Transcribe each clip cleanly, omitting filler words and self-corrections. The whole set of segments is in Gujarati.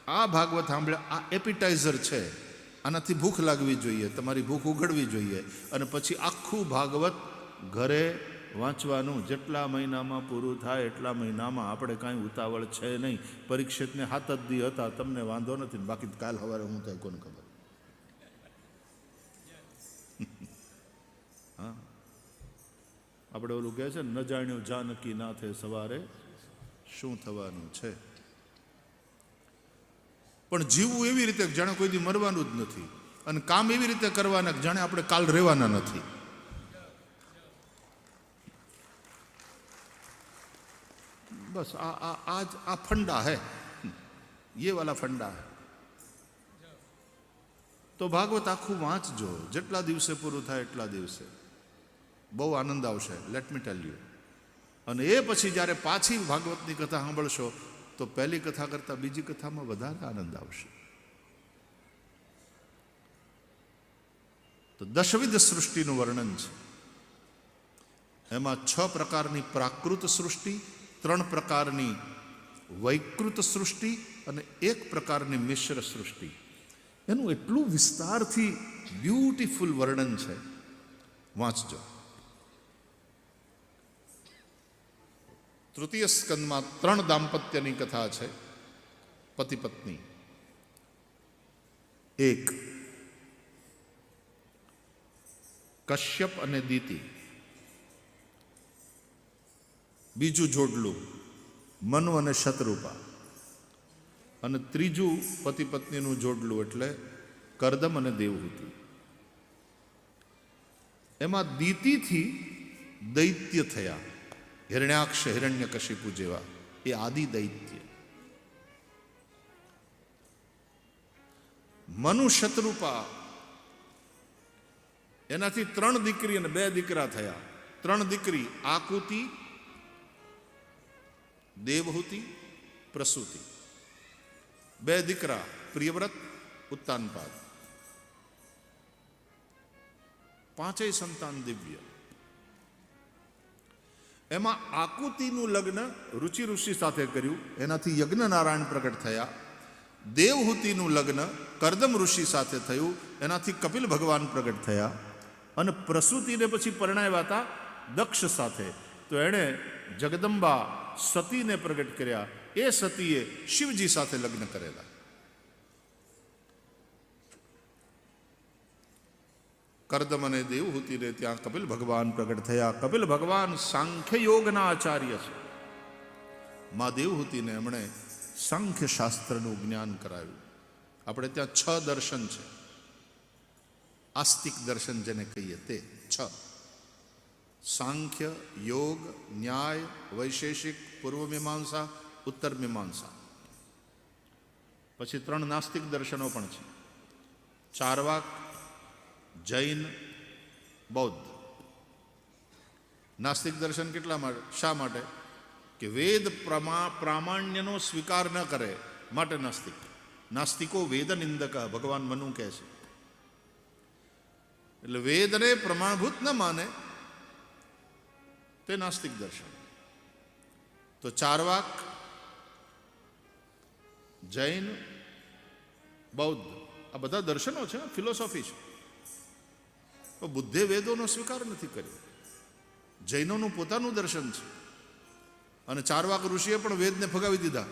આ ભાગવત સાંભળે, આ એપિટાઇઝર છે, આનાથી ભૂખ લાગવી જોઈએ, તમારી ભૂખ ઉઘડવી જોઈએ, અને પછી આખું ભાગવત ઘરે વાંચવાનું. જેટલા મહિનામાં પૂરું થાય એટલા મહિનામાં. આપણે કાંઈ ઉતાવળ છે નહીં. પરીક્ષિતને 7 જ દી હતા, તમને વાંધો નથી, બાકી કાલ સવારે હું થાય કોને ખબર. હા, આપણે ઓલું કહે છે ને, ન જાણ્યું જાનકી નાથે સવારે શું થવાનું છે. પણ જીવવું એવી રીતે જાણે કોઈ દી મરવાનું જ નથી, અને કામ એવી રીતે કરવાના જાણે આપણે કાલ રહેવાના નથી. બસ આ ફંડા હે, ये वाला फंडा है. તો ભાગવત આખું વાંચજો, જેટલા દિવસે પૂરું થાય એટલા દિવસે. બહુ આનંદ આવશે, લેટ મી ટેલ યુ. અને એ પછી જ્યારે પાછી ભાગવતની કથા સાંભળશો તો પહેલી કથા કરતાં બીજી કથામાં વધારે આનંદ આવશે. તો દશવિધ સૃષ્ટિનું વર્ણન છે. એમાં 6 પ્રકારની પ્રાકૃત સૃષ્ટિ, 3 પ્રકારની વૈકૃત સૃષ્ટિ અને 1 પ્રકારની મિશ્ર સૃષ્ટિ. એનું એટલું વિસ્તારથી બ્યુટીફુલ વર્ણન છે, વાંચજો. તૃતીય સ્કંદમાં 3 દાંપત્યની કથા છે, પતિ પત્ની. 1 કશ્યપ અને દિતિ, બીજું જોડલું મનુ અને શતરૂપા, અને ત્રીજું પતિ પત્નીનું જોડલું એટલે કરદમ અને દેવહૂતિ. એમાં દિતિથી દૈત્ય થયા, હિરણ્યાક્ષ હિરણ્યકશિપુ જેવા, એ આદિ દૈત્ય. મનુ શતરૂપા, એનાથી 3 દીકરી અને 2 દીકરા થયા. 3 દીકરી આકુતિ, દેવહૂતિ, પ્રસૂતિ. 2 દીકરા પ્રિયવ્રત, ઉત્તાનપાદ. 5 સંતાન દિવ્ય. એમાં આકુતિનું લગ્ન રુચિ ઋષિ સાથે કર્યું, એનાથી યજ્ઞ નારાયણ પ્રગટ થયા. દેવહૂતિનું લગ્ન કરદમ ઋષિ સાથે થયું, એનાથી કપિલ ભગવાન પ્રગટ થયા. અને પ્રસૂતિને પછી પરણાવ્યા હતા દક્ષ સાથે, તો એણે જગદંબા સતીને પ્રગટ કર્યા. એ સતીએ શિવજી સાથે લગ્ન કરેલા. કરદમ અને દેવહૂતિને ત્યાં કપિલ ભગવાન પ્રગટ થયા. કપિલ ભગવાન સાંખ્ય યોગના આચાર્ય છે. મા દેવહૂતિને એમણે સાંખ્ય શાસ્ત્રનું જ્ઞાન કરાવ્યું. આપણે ત્યાં 6 દર્શન છે, આસ્તિક દર્શન જેને કહીએ તે 6: સાંખ્ય, યોગ, ન્યાય, વૈશેષિક, પૂર્વ મીમાંસા, ઉત્તર મીમાંસા. પછી 3 નાસ્તિક દર્શનો પણ છે: ચારવાક, જૈન, બૌદ્ધ. નાસ્તિક દર્શન કેટલા માટે, શા માટે? કે વેદ પ્રામાણ્યનો સ્વીકાર ન કરે માટે નાસ્તિક. નાસ્તિકો વેદ નિંદક, ભગવાન મનુ કહે છે. એટલે વેદને પ્રમાણભૂત ન માને તે નાસ્તિક દર્શન. તો ચારવાક, જૈન, બૌદ્ધ, આ બધા દર્શનો છે, ફિલોસોફી છે. તો બુદ્ધે વેદોનો સ્વીકાર નથી કર્યો. જૈનોનું પોતાનું દર્શન છે. અને ચારવાક ઋષિએ પણ વેદને ફગાવી દીધા.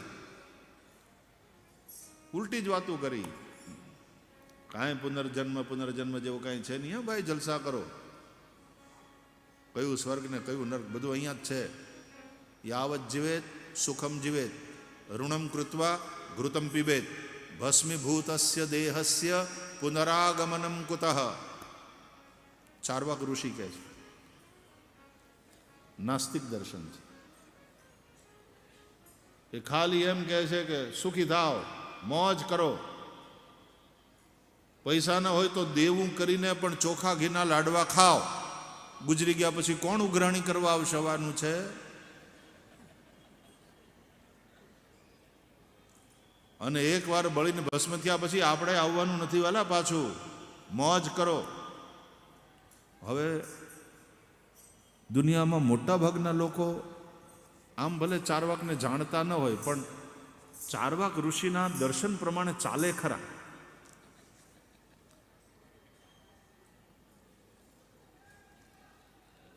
ઉલટી જ વાતો કરી. કાંઈ પુનર્જન્મ જેવું કાંઈ છે નહીં. ભાઈ જલસા કરો. કયું સ્વર્ગ ને કયું નર્ક બધું અહીંયા જ છે. યાવત જીવેત સુખમ જીવેત, ઋણમ કૃત્વા ઘૃતમ પીબેત, ભસ્મીભૂતસ્ય દેહસ્ય પુનરાગમનમ કુતઃ. ચારવાક ઋષિ કહે છે. નાસ્તિક દર્શન છે. એ ખાલી એમ કહે છે કે સુખી થાઓ, મોજ કરો. પૈસા ન હોય તો દેવું કરીને પણ ચોખા ઘીના લાડવા ખાઓ. ગુજરી ગયા પછી કોણ ઉઘરાણી કરવા આવવાનું છે? અને એકવાર બળીને ભસ્મ થયા પછી આપણે આવવાનું નથી વાલા પાછું. મોજ કરો. હવે દુનિયામાં મોટા ભાગના લોકો આમ ભલે ચારવાકને જાણતા ન હોય, પણ ચારવાક ઋષિના દર્શન પ્રમાણે ચાલે ખરા.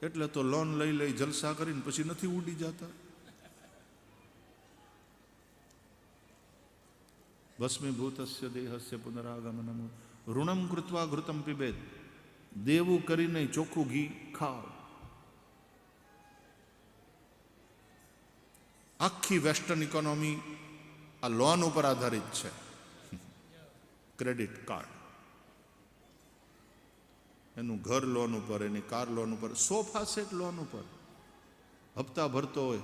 એટલે તો લોન લઈ લઈ જલસા કરીને પછી નથી ઉડી જતા. ભસ્મીભૂતસ્ય દેહસ્ય પુનરાગમનમ ઋણમ કૃત્વા ઘૃતમ પીબેદ. દેવું કરીને ચોખ્ખું ઘી ખાઓ. આખી વેસ્ટર્ન ઇકોનોમી આ લોન ઉપર આધારિત છે. ક્રેડિટ કાર્ડ, એનું ઘર લોન ઉપર, એની કાર લોન ઉપર, સોફા સેટ લોન ઉપર હપ્તા ભરતો હોય.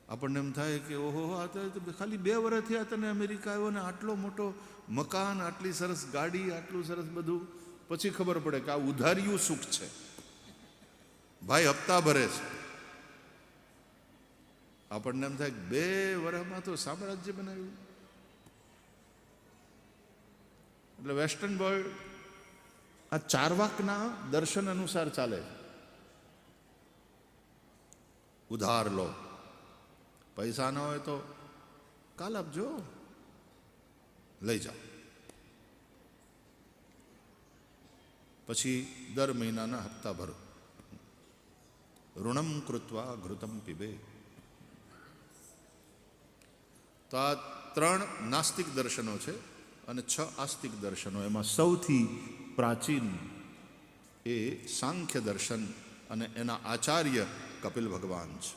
આપણને એમ થાય કે ઓહો, આ તો ખાલી 2 વર્ષ થયા તને અમેરિકા આવ્યો ને આટલો મોટો મકાન, આટલી સરસ ગાડી, આટલું સરસ બધું. પછી ખબર પડે કે આ ઉધાર્યું સુખ છે. ભાઈ હપ્તા ભરે છે. આપણને એમ થાય કે 2 વર્ષમાં તો સામ્રાજ્ય બનાવ્યું. એટલે વેસ્ટર્ન વર્લ્ડ આ ચારવાકના દર્શન અનુસાર ચાલે. ઉધાર લો, પૈસા ન હોય તો કાલ આપજો, લઈ જાઓ. પછી દર મહિનાના હપ્તા ભરો. ઋણમ કૃત્વા ઘૃતમ પીબે. તો આ 3 નાસ્તિક દર્શનો છે અને 6 આસ્તિક દર્શનો. એમાં સૌથી પ્રાચીન એ સાંખ્ય દર્શન અને એના આચાર્ય કપિલ ભગવાન છે.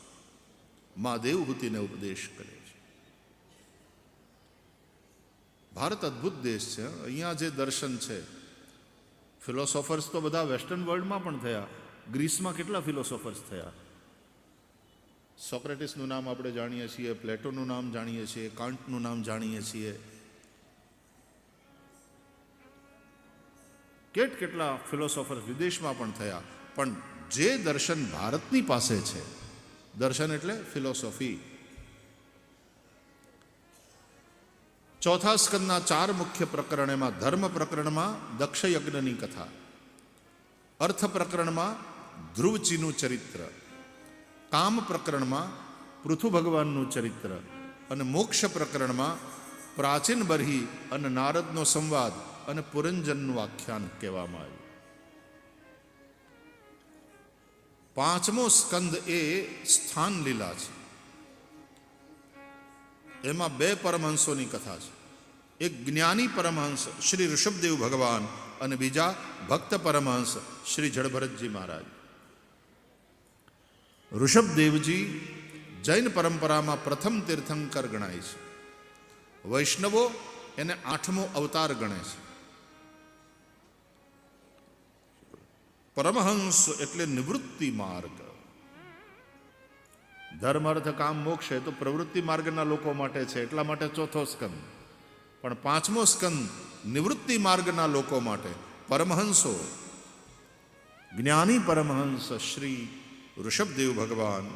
મા દેવહૂતિને ઉપદેશ કરે છે. ભારત અદ્ભુત દેશ છે. અહીંયા જે દર્શન છે, ફિલોસોફર્સ તો બધા વેસ્ટર્ન વર્લ્ડમાં પણ થયા. ગ્રીસમાં કેટલા ફિલોસોફર્સ થયા. સોક્રેટિસનું નામ આપણે જાણીએ છીએ, પ્લેટોનું નામ જાણીએ છીએ, કાંટનું નામ જાણીએ છીએ. કેટલા ફિલોસોફર્સ વિદેશમાં પણ થયા. પણ જે દર્શન ભારતની પાસે છે, દર્શન એટલે ફિલોસોફી, 4થા સ્કંદના 4 મુખ્ય પ્રકરણ. એમાં ધર્મ પ્રકરણમાં દક્ષયજ્ઞની કથા, અર્થ પ્રકરણમાં ધ્રુવજીનું ચરિત્ર, કામ પ્રકરણમાં પૃથુ ભગવાનનું ચરિત્ર અને મોક્ષ પ્રકરણમાં પ્રાચીન બરહી અને નારદનો સંવાદ અને પુરંજનનું આખ્યાન કહેવામાં આવ્યું. 5મો સ્કંદ એ સ્થાન લીલા છે. એમાં 2 પરમહંસોની કથા છે. એક જ્ઞાની પરમહંસ શ્રી ઋષભદેવ ભગવાન અને બીજા ભક્ત પરમહંસ શ્રી જડભરતજી મહારાજ. ઋષભદેવજી જૈન પરંપરામાં પ્રથમ તીર્થંકર ગણાય છે. વૈષ્ણવો એને 8મો અવતાર ગણે છે. પરમહંસ એટલે નિવૃત્તિ માર્ગ. ધર્મ અર્થ કામ મોક્ષ તો પ્રવૃત્તિ માર્ગના લોકો માટે છે, એટલા માટે 4થો સ્કંદ. પણ 5મો સ્કંદ નિવૃત્તિ માર્ગના લોકો માટે. પરમહંસો, જ્ઞાની પરમહંસ શ્રી ઋષભદેવ ભગવાન,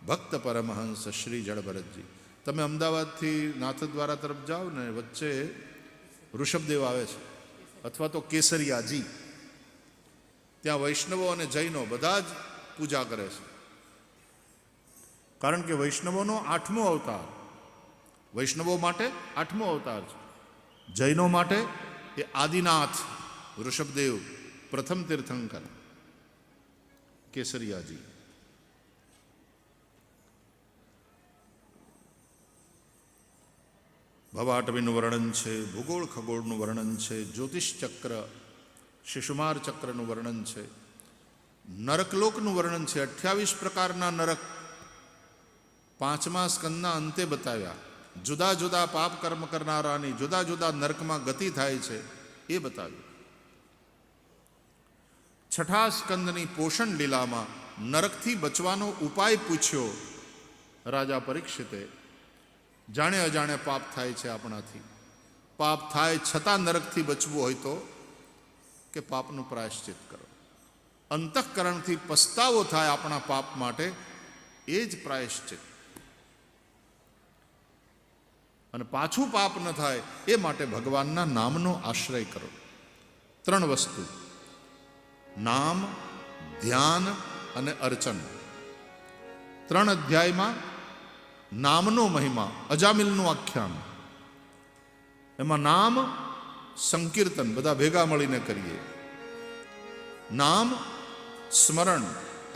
ભક્ત પરમહંસ શ્રી જડભરતજી. તમે અમદાવાદથી નાથદ્વારા તરફ જાઓ ને, વચ્ચે ઋષભદેવ આવે છે, અથવા તો કેસરિયાજી. ત્યાં વૈષ્ણવો અને જૈનો બધા જ પૂજા કરે છે. કારણ કે વૈષ્ણવોનો 8મો અવતાર, વૈષ્ણવો માટે 8મો અવતાર છે. જૈનો માટે એ આદિનાથ ઋષભદેવ પ્રથમ તીર્થંકર કેસરિયાજી. ભવાટવીનું વર્ણન છે, ભૂગોળ ખગોળનું વર્ણન છે, જ્યોતિષ ચક્ર, શિશુમાર ચક્રનું વર્ણન છે, નરકલોકનું વર્ણન છે. 28 પ્રકારના નરક 5મા સ્કંદના અંતે બતાવ્યા. જુદા જુદા પાપ કર્મ કરનારાની જુદા જુદા નરકમાં ગતિ થાય છે એ બતાવ્યું. 6ઠા સ્કંદની પોષણ લીલામાં નરકથી બચવાનો ઉપાય પૂછ્યો રાજા પરીક્ષિતે. જાણે અજાણે પાપ થાય છે આપણાથી. પાપ થાય છતાં નરકથી બચવું હોય તો કે પાપનું પ્રાયશ્ચિત કરો. અંતઃકરણથી પસ્તાવો થાય આપણા પાપ માટે, એ જ પ્રાયશ્ચિત. અને પાછું પાપ ન થાય એ માટે ભગવાનના નામનો આશ્રય કરો. 3 વસ્તુ: નામ, ધ્યાન અને અર્ચન. 3 અધ્યાયમાં નામનો મહિમા, અજામિલનું આખ્યાન. એમાં નામ સંકીર્તન બધા ભેગા મળીને કરીએ, નામ સ્મરણ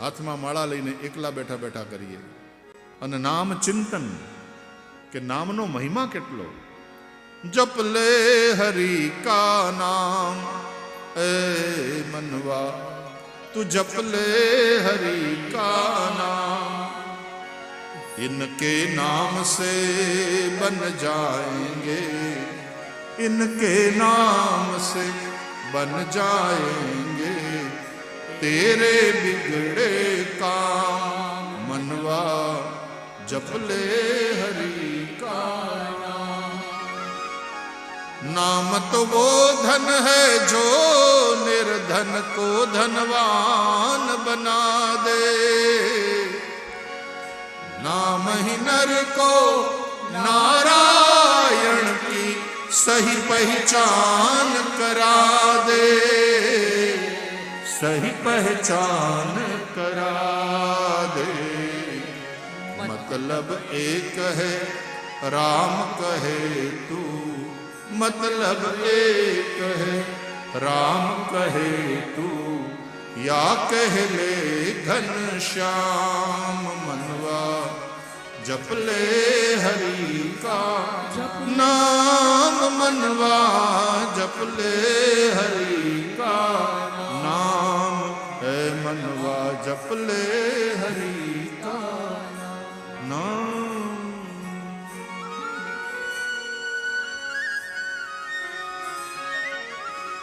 હાથમાં માળા લઈને એકલા બેઠા બેઠા કરીએ, અને નામ ચિંતન કે નામનો મહિમા કેટલો. જપ લે હરિ કા નામ એ મનવા, તું જપ લે હરિ કા નામ, इनके नाम से बन जाएंगे, इनके नाम से बन जाएंगे तेरे बिगड़े काम. मनवा जप ले हरि का नाम. नाम तो वो धन है जो निर्धन को धनवान बना दे, नाम ही नर को नारायण की सही पहचान करा दे, सही पहचान करा दे. मतलब एक है राम कहे तू, मतलब एक है राम कहे तू, या कह ले घनश्याम. मनवा जप ले हरि का नाम, मनवा जप ले हरि का नाम, है मनवा जप ले हरि का नाम.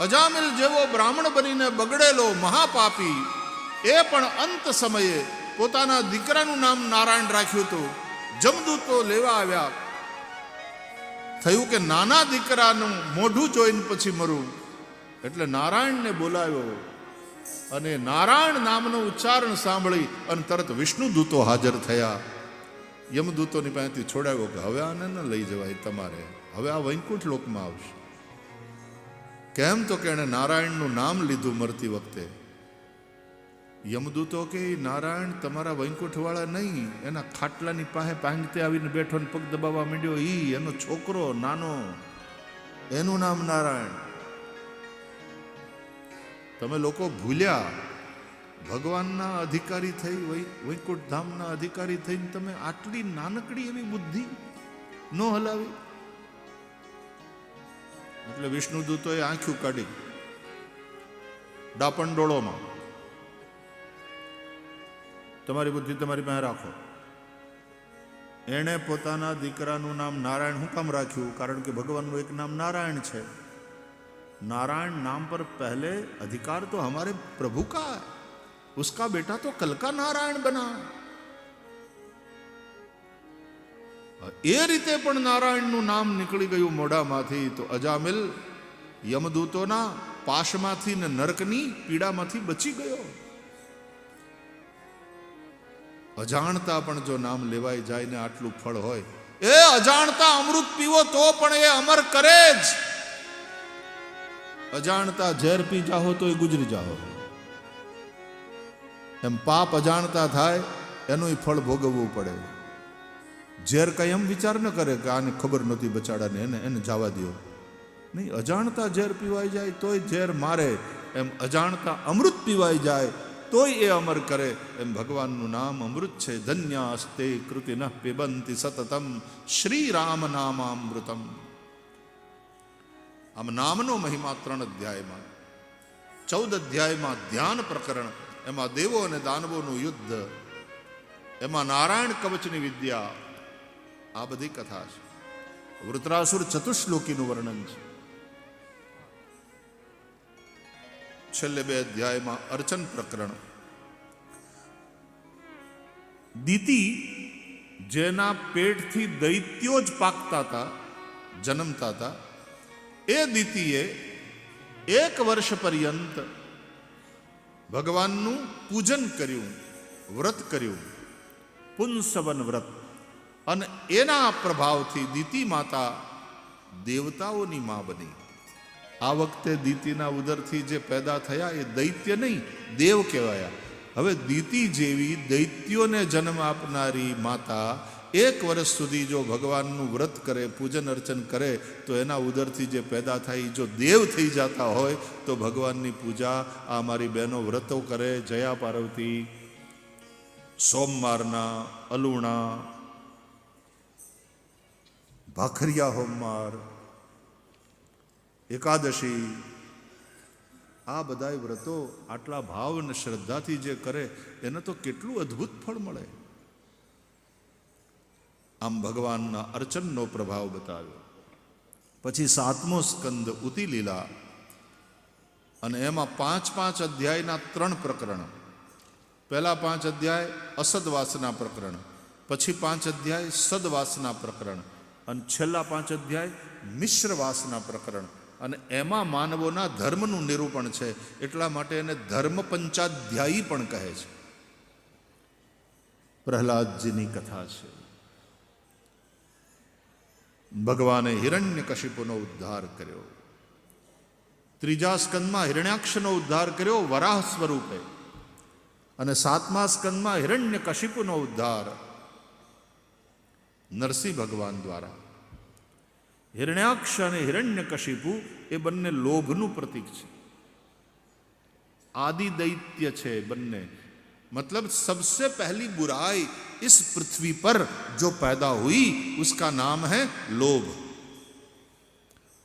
અજામિલ જેવો બ્રાહ્મણ બનીને બગડેલો મહાપાપી એ પણ અંત સમયે પોતાના દીકરાનું નામ નારાયણ રાખ્યું હતું. જમદૂતો લેવા આવ્યા, થયું કે નાના દીકરાનું મોઢું જોઈને પછી મરું, એટલે નારાયણને બોલાવ્યો, અને નારાયણ નામનો ઉચ્ચારણ સાંભળી અને તરત વિષ્ણુ દૂતો હાજર થયા. યમદૂતોની પાસેથી છોડાવ્યો કે હવે આને ન લઈ જવાય તમારે, હવે આ વૈકુંઠ લોકમાં આવશે. કેમ? તો કે એણે નારાયણનું નામ લીધું મરતી વખતે. યમદૂતો કે નારાયણ તમારા વૈકુંઠવાળા નહીં, એના ખાટલાની પાસે પાંગતે આવીને બેઠો ને પગ દબાવવા માંડ્યો, એનો છોકરો નાનો, એનું નામ નારાયણ. તમે લોકો ભૂલ્યા, ભગવાનના અધિકારી થઈ, વૈકુંઠ ધામના અધિકારી થઈને તમે આટલી નાનકડી એવી બુદ્ધિ ન હલાવી. એટલે વિષ્ણુદૂતોએ આંખ્યું કાઢી ડાપણ ડોળોમાં, તમારી બુદ્ધિ તમારી પાસે રાખો. એણે પોતાના દીકરાનું નામ નારાયણ શું કામ રાખ્યું? કારણ કે ભગવાનનું એક નામ નારાયણ છે. नारायण नाम पर पहले अधिकार तो हमारे प्रभु का है, उसका बेटा तो कल का नारायण बना. એ રીતે પણ નારાયણનું નામ નીકળી ગયું મોઢામાંથી. તો અજામિલ યમદૂતોના પાશમાંથી ને નરકની પીડામાંથી બચી ગયો. અજાણતા પણ જો નામ લેવાઈ જાય ને આટલું ફળ હોય, એ અજાણતા અમૃત પીવો તો પણ એ અમર કરે જ. અજાણતા ઝેર પી જાઓ તો એ ગુજરી જાઓ. એમ પાપ અજાણતા થાય એનું ફળ ભોગવવું પડે. ઝેર કઈ એમ વિચાર ન કરે કે આને ખબર નહોતી બચાડાને, એને જવા દો. નહીં, અજાણતા ઝેર પીવાઈ જાય તોય ઝેર મારે, એમ અજાણતા અમૃત પીવાઈ જાય તોય એ અમર કરે. એમ ભગવાનનું નામ અમૃત છે. ધન્યાસ્તે કૃતિનઃ પિબંતિ સતતમ શ્રી રામ નામામૃતમ. આમ નામનો મહિમા 3 અધ્યાયમાં, 14 અધ્યાયમાં ધ્યાન પ્રકરણ, એમાં દેવો અને દાનવોનું યુદ્ધ, એમાં નારાયણ કવચની વિદ્યા, આ બધી કથા છે. વૃત્રાસુર ચતુશ્લોકીનું વર્ણન છે. છેલ્લે 2 અધ્યાયમાં અર્ચન પ્રકરણ. દીતિ જેના પેટથી દૈત્યો જ પાકતા હતા, જન્મતા હતા, એ દીતિએ 1 વર્ષ પર્યંત ભગવાનનું પૂજન કર્યું, વ્રત કર્યું, પુંસવન વ્રત. અને એના પ્રભાવથી દીતિ માતા દેવતાઓની મા બની. આ વખતે દીતિના ઉદરથી જે પેદા થયા એ દૈત્ય નહીં, દેવ કહેવાયા. હવે દીતિ જેવી દૈત્યોને જન્મ આપનારી માતા 1 વર્ષ સુધી જો ભગવાનનું વ્રત કરે, પૂજન અર્ચન કરે, તો એના ઉદરથી જે પેદા થાય જો દેવ થઈ જતા હોય તો ભગવાનની પૂજા આ મારી બહેનો વ્રતો કરે. જયા પાર્વતી, સોમવારના, અલુણા, ભાખરિયા હોમવાર, એકાદશી, આ બધાય વ્રતો આટલા ભાવ અને શ્રદ્ધાથી જે કરે એને તો કેટલું અદ્ભુત ફળ મળે. આમ ભગવાનના અર્ચનનો પ્રભાવ બતાવ્યો. પછી 7મો સ્કંદ ઉતી લીલા, અને એમાં 5 અધ્યાયના 3 પ્રકરણ. પહેલા 5 અધ્યાય અસદવાસના પ્રકરણ, પછી 5 અધ્યાય સદવાસના પ્રકરણ, અને છેલ્લા 5 અધ્યાય મિશ્રવાસના પ્રકરણ. અને એમાં માનવોના ધર્મનું નિરૂપણ છે. એટલા માટે એને ધર્મ પંચાધ્યાયી પણ કહે છે. પ્રહલાદજીની કથા છે. ભગવાને હિરણ્યકશિપુનો ઉદ્ધાર કર્યો. 3જા સ્કંદમાં હિરણ્યાક્ષનો ઉદ્ધાર કર્યો વરાહ સ્વરૂપે, અને 7મા સ્કંદમાં હિરણ્યકશિપુનો ઉદ્ધાર નરસિંહ ભગવાન દ્વારા. हिरण्याक्ष અને हिरण्यकशिपु એ બંને લોભનું પ્રતીક છે. आदि दैत्य છે બંને. मतलब सबसे पहली बुराई इस पृथ्वी पर जो पैदा हुई उसका नाम है लोभ.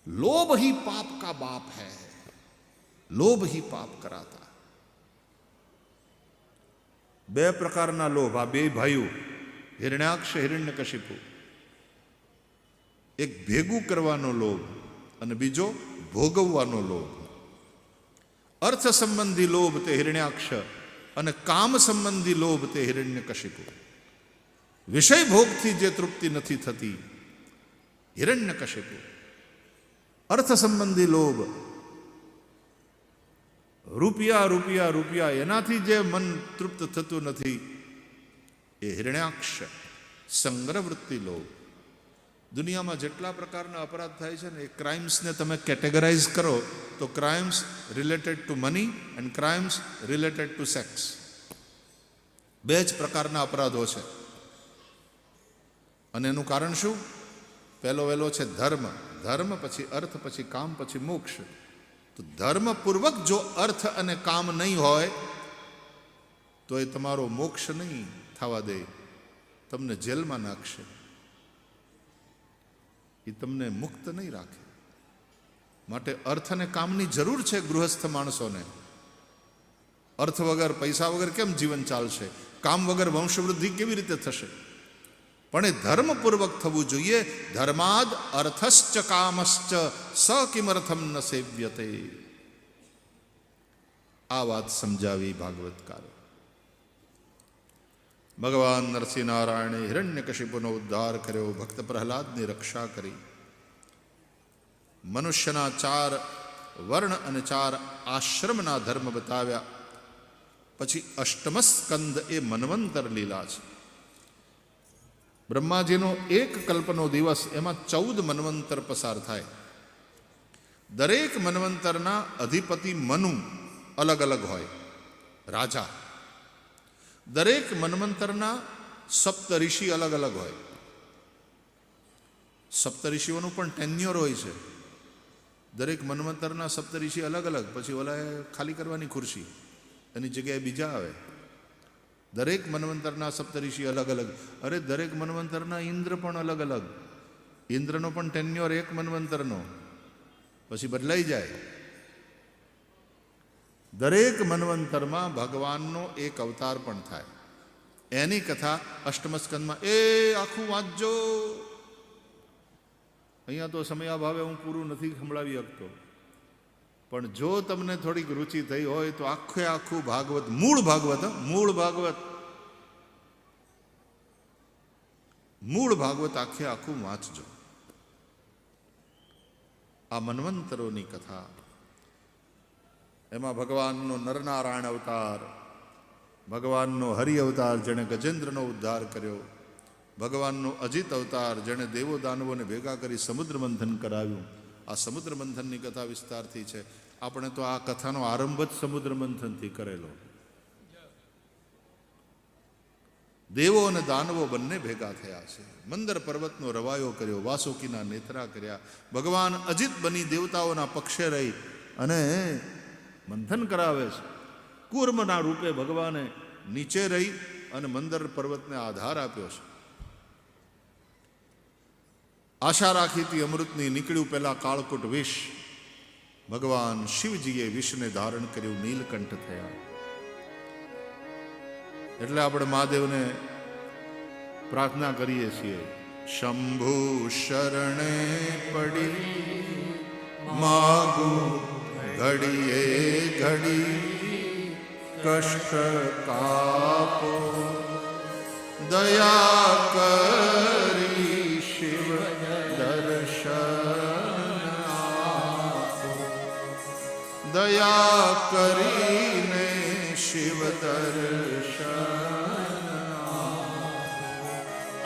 लोभ ही पाप का बाप है. लोभ ही पाप कराता. 2 પ્રકારના લોભ આ 2 ભાઈઓ हिरण्याक्ष हिरण्यकशिपु. એક ભેગું કરવાનો લોભ અને બીજો ભોગવવાનો લોભ. અર્થ સંબંધી લોભ તે હિરણ્યાક્ષ અને કામ સંબંધી લોભ તે હિરણ્યકશિપુ. વિષય ભોગથી જે તૃપ્તિ નથી થતી હિરણ્યકશિપુ. અર્થ સંબંધી લોભ, રૂપિયા રૂપિયા રૂપિયા, એનાથી જે મન તૃપ્ત થતું નથી એ હિરણ્યાક્ષ. સંગ્રહ વૃત્તિ લોભ. દુનિયામાં જેટલા પ્રકારના અપરાધ થાય છે ને એ ક્રાઇમ્સને તમે કેટેગરાઇઝ કરો તો crimes related to money and crimes related to sex. 2 જ પ્રકારના અપરાધો છે. અને એનું કારણ શું? પહેલો વહેલો છે ધર્મ. ધર્મ પછી અર્થ, પછી કામ, પછી મોક્ષ. તો ધર્મપૂર્વક જો અર્થ અને કામ નહીં હોય તો એ તમારો મોક્ષ નહીં થવા દે, તમને જેલમાં નાખશે. એ તમને મુક્ત નહીં રાખે. માટે અર્થ અને કામની જરૂર છે ગૃહસ્થ માણસોને. અર્થ વગર, પૈસા વગર કેમ જીવન ચાલશે? કામ વગર વંશવૃદ્ધિ કેવી રીતે થશે? પણ એ ધર્મપૂર્વક થવું જોઈએ. ધર્માદ અર્થશ્ચ કામશ્ચ સ કિમર્થમ ન સેવ્યતે. આ વાત સમજાવી ભાગવતકારે. ભગવાન નરસિંહ નારાયણે હિરણ્યકશિપુનો ઉદ્ધાર કર્યો, ભક્ત પ્રહલાદની રક્ષા કરી. મનુષ્યના 4 વર્ણ અને 4 આશ્રમના ધર્મ બતાવ્યા. પછી 8મ સ્કંદ એ મન્વંતર લીલા છે. બ્રહ્માજીનો 1 કલ્પનો દિવસ, એમાં 14 મન્વંતર પસાર થાય. દરેક મન્વંતરના અધિપતિ મનુ અલગ અલગ હોય, રાજા. દરેક મન્વંતરના સપ્તઋષિ અલગ અલગ હોય. સપ્તઋષિઓનું પણ ટેન્યોર હોય છે. દરેક મન્વંતરના સપ્તઋષિ અલગ અલગ. પછી ઓલાએ ખાલી કરવાની ખુરશી, એની જગ્યાએ બીજા આવે. દરેક મન્વંતરના સપ્તઋષિ અલગ અલગ. અરે દરેક મન્વંતરના ઇન્દ્ર પણ અલગ અલગ. ઇન્દ્રનો પણ ટેન્યોર 1 મન્વંતરનો, પછી બદલાઈ જાય. દરેક મન્વંતરમાં ભગવાનનો 1 અવતાર પણ થાય. એની કથા 8મ સ્કંદમાં આખું વાંચજો. અહીંયા તો સમયાભાવે હું પૂરું નથી સંભળાવી શકતો, પણ જો તમને થોડીક રુચિ થઈ હોય તો આખું ભાગવત, મૂળ ભાગવત આખું વાંચજો. આ મન્વંતરોની કથા. એમાં ભગવાનનો નરનારાયણ અવતાર, ભગવાનનો હરિ અવતાર જેણે ગજેન્દ્રનો ઉદ્ધાર કર્યો, ભગવાનનો અજિત અવતાર જેણે દેવો દાનવોને ભેગા કરી સમુદ્ર મંથન કરાવ્યું. આ સમુદ્ર મંથનની કથા વિસ્તારથી છે. આપણે તો આ કથાનો આરંભ જ સમુદ્ર મંથનથી કરેલો. દેવો અને દાનવો બંને ભેગા થયા છે. મંદર પર્વતનો રવાયો કર્યો, વાસુકીના નેત્રા કર્યા. ભગવાન અજિત બની દેવતાઓના પક્ષે રહી અને મંથન કરાવે છે. કૂર્મના રૂપે ભગવાને નીચે રહી અને મંદર પર્વતને આધાર આપ્યો છે. આશા રાખી હતી અમૃતની, નીકળ્યું પહેલા કાળકુટ વિષ. ભગવાન શિવજીએ વિષને ધારણ કર્યું, નીલકંઠ થયા. એટલે આપણે મહાદેવને પ્રાર્થના કરીએ છીએ, શંભુ શરણે પડી માગું ઘડીએ ઘડી, કષ્ટ કાપો દયા કરી શિવ દર્શન આપો, દયા કરીને શિવ દર્શન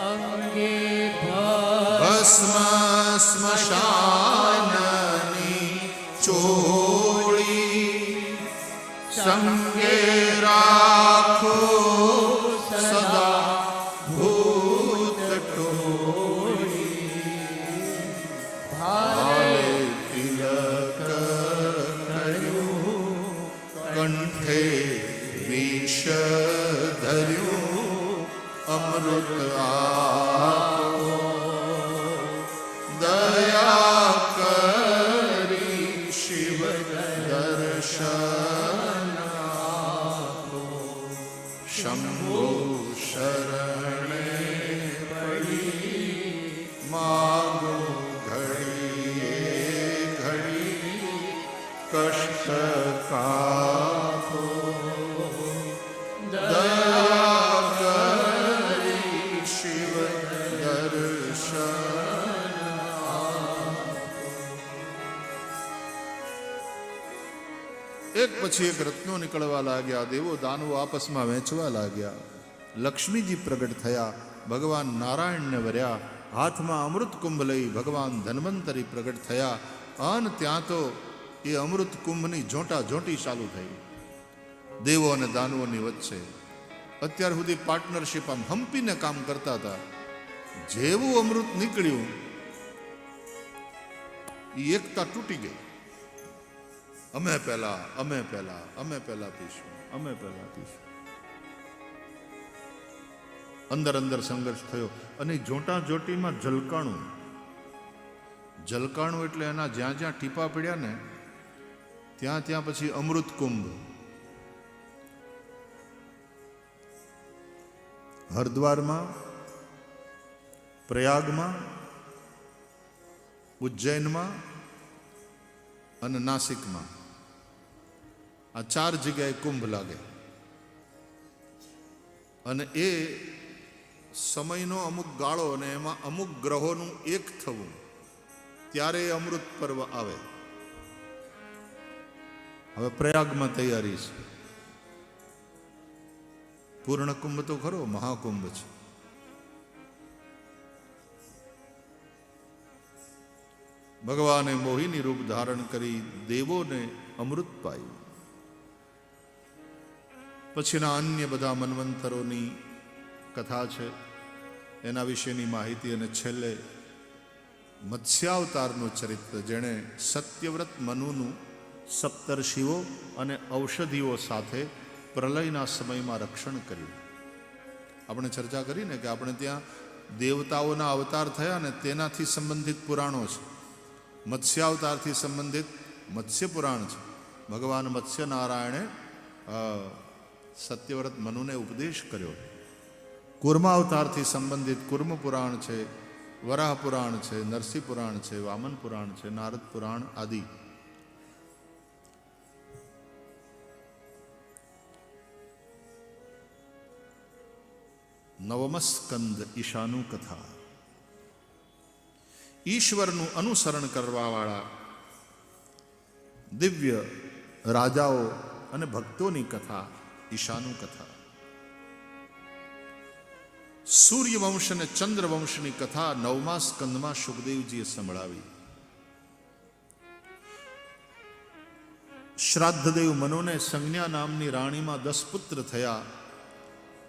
અંગે ભસ્મ સ્મશાનની ચોળી, સંગે રાખો સદા ભૂત ટોળી, ભાલે તિલક કર્યું, કંઠે વિષ ધર્યું, અમૃત આપો દયા કરી શિવ દર્શન આપો. શંભુ શરણે પડી માગો ઘડીએ ઘડી, કષ્ટ કાપો દયા કરી શિવ દર્શન આપો. એક પછી એક રત્નો નીકળવા લાગ્યા. દેવો દાનવો આપસમાં વહેંચવા લાગ્યા. લક્ષ્મીજી પ્રગટ થયા, ભગવાન નારાયણને વર્યા. હાથમાં અમૃત કુંભ લઈ ભગવાન ધન્વંતરી પ્રગટ થયા. અને ત્યાં તો એ અમૃત કુંભની જોંટા જોંટી ચાલુ થઈ દેવો અને દાનવોની વચ્ચે. અત્યાર સુધી પાર્ટનરશિપ આમ હંપીને કામ કરતા હતા. જેવું અમૃત નીકળ્યું એ એકતા તૂટી ગઈ. અમે પહેલા પીશું, અમે પહેલા પીશું. અંદર અંદર સંઘર્ષ થયો અને જોટા જોટીમાં જલકાણું એટલે એના જ્યાં જ્યાં ટીપા પડ્યા ને ત્યાં ત્યાં પછી અમૃત કુંભ. હરિદ્વારમાં, પ્રયાગમાં, ઉજ્જૈનમાં અને નાસિકમાં આ 4 જગ્યાએ કુંભ લાગે. અને એ સમયનો અમુક ગાળો અને એમાં અમુક ગ્રહોનું એક થવું, ત્યારે અમૃત પર્વ આવે. હવે પ્રયાગમાં તૈયારી છે. પૂર્ણ કુંભ તો ખરો, મહાકુંભ છે. ભગવાને મોહિની રૂપ ધારણ કરી દેવોને અમૃત પાયું. પછીના અન્ય બધા મન્વંતરોની કથા છે, એના વિશેની માહિતી. અને છેલ્લે મત્સ્યાવતારનું ચરિત્ર, જેણે સત્યવ્રત મનુનું સપ્તર્ષિઓ અને ઔષધિઓ સાથે પ્રલયના સમયમાં રક્ષણ કર્યું. આપણે ચર્ચા કરીને કે આપણે ત્યાં દેવતાઓના અવતાર થયા ને તેનાથી સંબંધિત પુરાણો છે. મત્સ્યાવતારથી સંબંધિત મત્સ્ય પુરાણ છે. ભગવાન મત્સ્ય નારાયણે સત્યવ્રત મનુને ઉપદેશ કર્યો. કૂર્માવતારથી સંબંધિત કૂર્મ પુરાણ છે, વરાહ પુરાણ છે, નરસિંહ પુરાણ છે, વામન પુરાણ છે, નારદ પુરાણ આદિ. નવમ સ્કંદ ઈશાનું કથા. ઈશ્વરનું અનુસરણ કરવાવાળા દિવ્ય રાજાઓ અને ભક્તોની કથા ઈશાનું કથા. સૂર્યવંશ અને ચંદ્રવંશની કથા 9મા સ્કંદમાં સુખદેવજીએ સંભળાવી. શ્રાદ્ધદેવ મનુને સંજ્ઞા નામની રાણીમાં 10 પુત્ર થયા.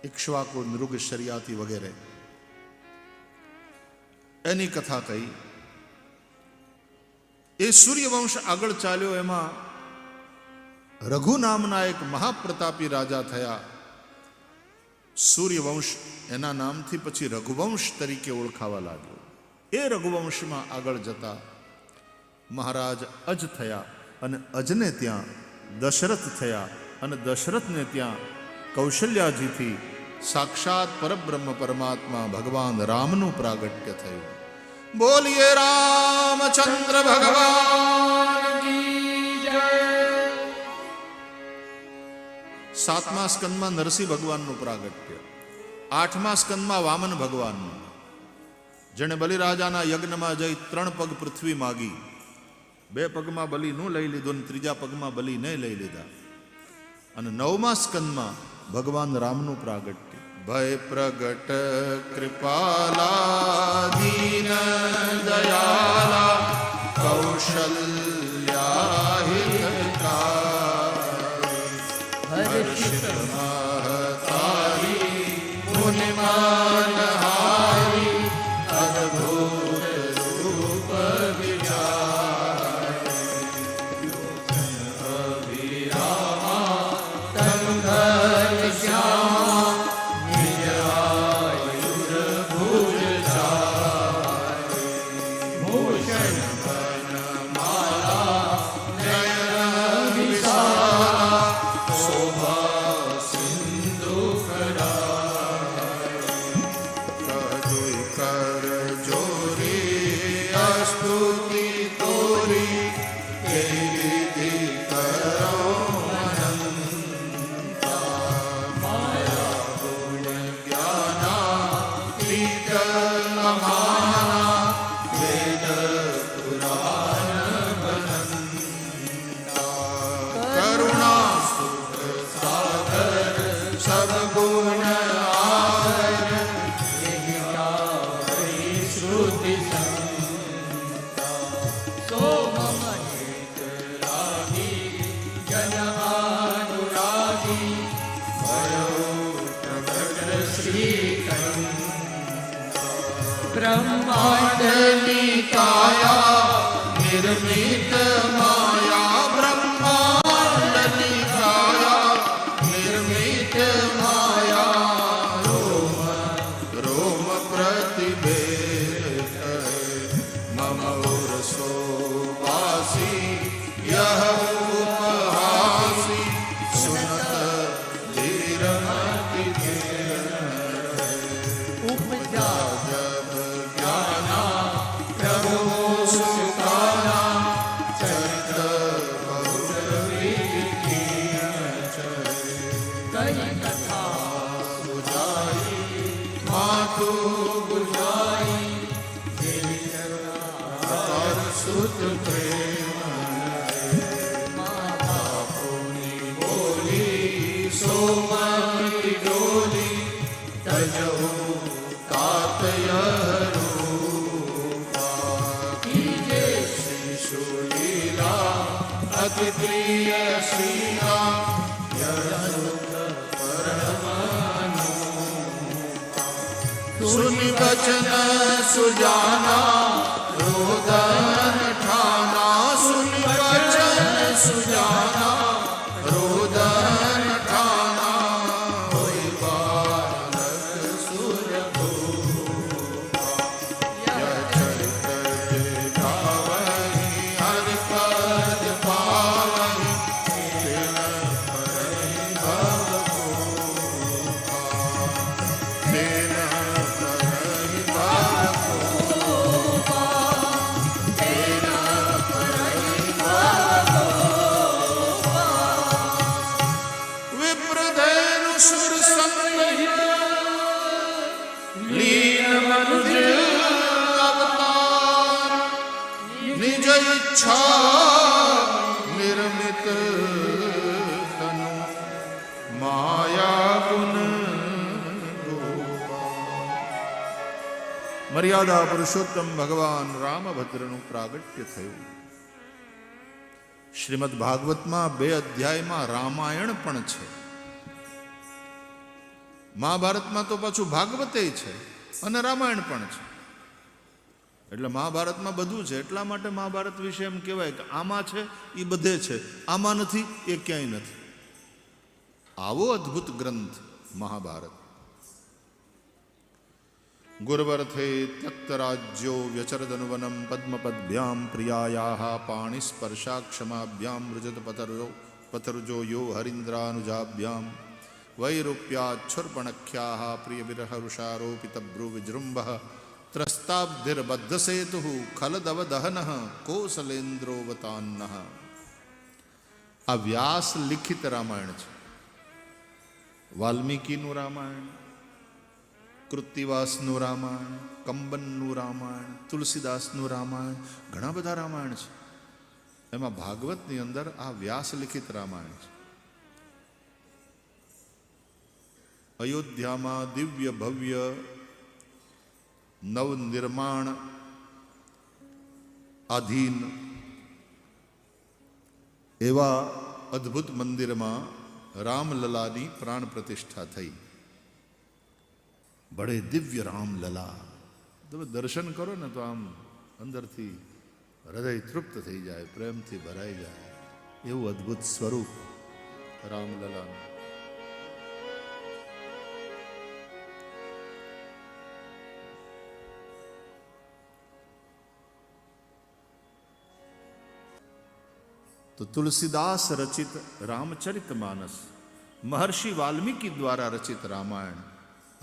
ઇક્ષ્વાકુ, નૃગ, શરિયાતી વગેરે, એની કથા કહી. એ સૂર્યવંશ આગળ ચાલ્યો. એમાં રઘુ નામના એક મહાપ્રતાપી રાજા થયા. સૂર્યવંશ એના નામથી પછી રઘુવંશ તરીકે ઓળખાવા લાગ્યો. એ રઘુવંશમાં આગળ જતા મહારાજ અજ થયા અને અજને ત્યાં દશરથ થયા અને દશરથને ત્યાં કૌશલ્યાજીથી સાક્ષાત પરબ્રહ્મ પરમાત્મા ભગવાન રામનું પ્રાગટ્ય થયું. બોલીએ રામચંદ્ર ભગવાન કી જય. 7મા સ્કંદમાં નરસિંહ ભગવાનનું પ્રાગટ્ય, 8મા સ્કંદમાં વામન ભગવાનનું, જેણે બલિરાજાના યજ્ઞમાં જઈ 3 પગ પૃથ્વી માગી, 2 પગમાં બલિનું લઈ લીધું અને 3જા પગમાં બલિને લઈ લીધા. અને 9મા સ્કંદમાં ભગવાન રામનું પ્રાગટ્ય. ભય પ્રગટ કૃપાલા દીન દયાલા કૌશલ્યા હિતકારી હર્ષિત મહતારી મુનિમાનહારી અદ્ભુત રૂપ વિચારી અવિરામા તંગર શ્યામા બ્રહ્માંડની કાયા નિર્મિત માયા, બ્રહ્માંડની કાયા નિર્મિત માયા, રોમ રોમ પ્રતિભેદ મમ ઉરસો વાસી યહ ઉપહાસી સુનત ધીરમતિ ઉપજા અતિ પ્રિય શ્રી સુનિ વચન સુજાના રોદન ઠાના, સુનિ વચન સુજાના રોદન ઠાના, હોય બાલક સુરભૂપા યચરિત દેખાવહી હરિપદ પાવહી તેન પરહી ભવભૂપા તેન નિર્મિત તનુ માયા ગુણ. મર્યાદા પુરુષોત્તમ ભગવાન રામભદ્રનું પ્રાગટ્ય થયું. શ્રીમદ ભાગવતમાં 2 અધ્યાયમાં રામાયણ પણ છે. મહાભારતમાં તો પાછું ભાગવતે છે અને રામાયણ પણ છે. એટલે મહાભારતમાં બધું છે. એટલા માટે મહાભારત વિશે એમ કહેવાય કે આમાં છે એ બધે છે, આમાં નથી એ ક્યાંય નથી. આવો અદ્ભુત ગ્રંથ મહાભારત. ગુરવર્થે ત્યક્તરાજ્યો વ્યચરદનુવનમ પદ્મપદ્ભ્યામ પ્રિયાયાઃ પાણિસ્પર્શાક્ષમાભ્યામ વૃજત પતરુજો યો હરીન્દ્રાનુજાભ્યામ વૈરૂપ્યાચ્છુર્પણખ્યાઃ પ્રિયવિરહરુષારોપિતભ્રુ વિજૃંભઃ ત્રસ્તાબ્ધિર્બદ્ધસેતુઃ ખલદવદહનઃ કોસલેન્દ્રોવતાન્નઃ. આ વ્યાસ લિખિત રામાયણ છે. વાલ્મીકીનું રામાયણ, કૃત્તિવાસનું રામાયણ, કંબનનું રામાયણ, તુલસીદાસનું રામાયણ, ઘણા બધા રામાયણ છે. એમાં ભાગવતની અંદર આ વ્યાસ લિખિત રામાયણ છે. અયોધ્યામાં દિવ્ય ભવ્ય નવનિર્માણ આધીન એવા અદ્ભુત મંદિરમાં રામલલાની પ્રાણ પ્રતિષ્ઠા થઈ. બડે દિવ્ય રામલલા. તમે દર્શન કરો ને તો આમ અંદરથી હૃદય તૃપ્ત થઈ જાય, પ્રેમથી ભરાઈ જાય. એવું અદ્ભુત સ્વરૂપ રામલલાનું. તો તુલસીદાસ રચિત રામચરિત માનસ, મહર્ષિ વાલ્મીકી દ્વારા રચિત રામાયણ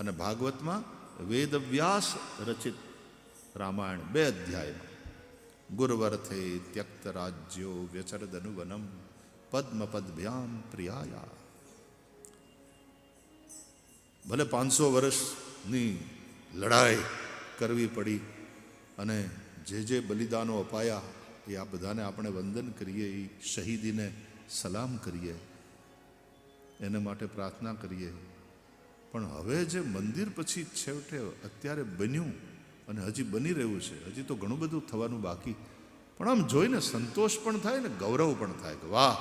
અને ભાગવતમાં વેદવ્યાસ રચિત રામાયણ 2 અધ્યાયમાં. ગુરવર્થે ત્યક્ત રાજ્યો વ્યચરદનુવનમ પદ્મપદ્ભ્યામ પ્રિયાયા. ભલે 500 વર્ષની લડાઈ કરવી પડી અને જે બલિદાનો અપાયા એ આ બધાને આપણે વંદન કરીએ, એ શહીદીને સલામ કરીએ, એને માટે પ્રાર્થના કરીએ. પણ હવે જે મંદિર પછી છેવટે અત્યારે બન્યું અને હજી બની રહ્યું છે, હજી તો ઘણું બધું થવાનું બાકી, પણ આમ જોઈને સંતોષ પણ થાય ને ગૌરવ પણ થાય કે વાહ,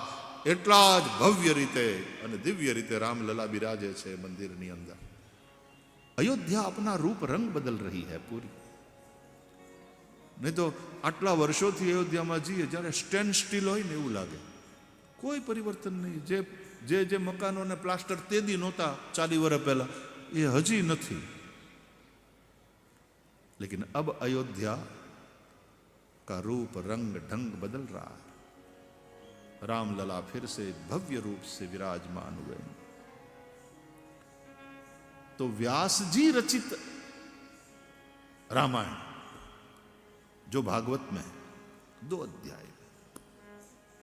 એટલા જ ભવ્ય રીતે અને દિવ્ય રીતે રામલલા બિરાજે છે મંદિરની અંદર. અયોધ્યા આપના રૂપ રંગ બદલ રહી હૈ પૂરી. નહીં તો આટલા વર્ષોથી અયોધ્યામાં જઈએ, જ્યારે સ્ટેન્ડ સ્ટીલ હોય ને એવું લાગે, કોઈ પરિવર્તન નહીં. જે મકાનોને પ્લાસ્ટર તે દી નહોતા 40 વર્ષ પહેલા, એ હજી નથી. લેકિન અબ अयोध्या का रूप रंग ढंग बदल रहा है. रामलला फिर से भव्य रूप से विराजमान हुए. तो व्यास जी रचित रामायण जो भागवत में 2 अध्याय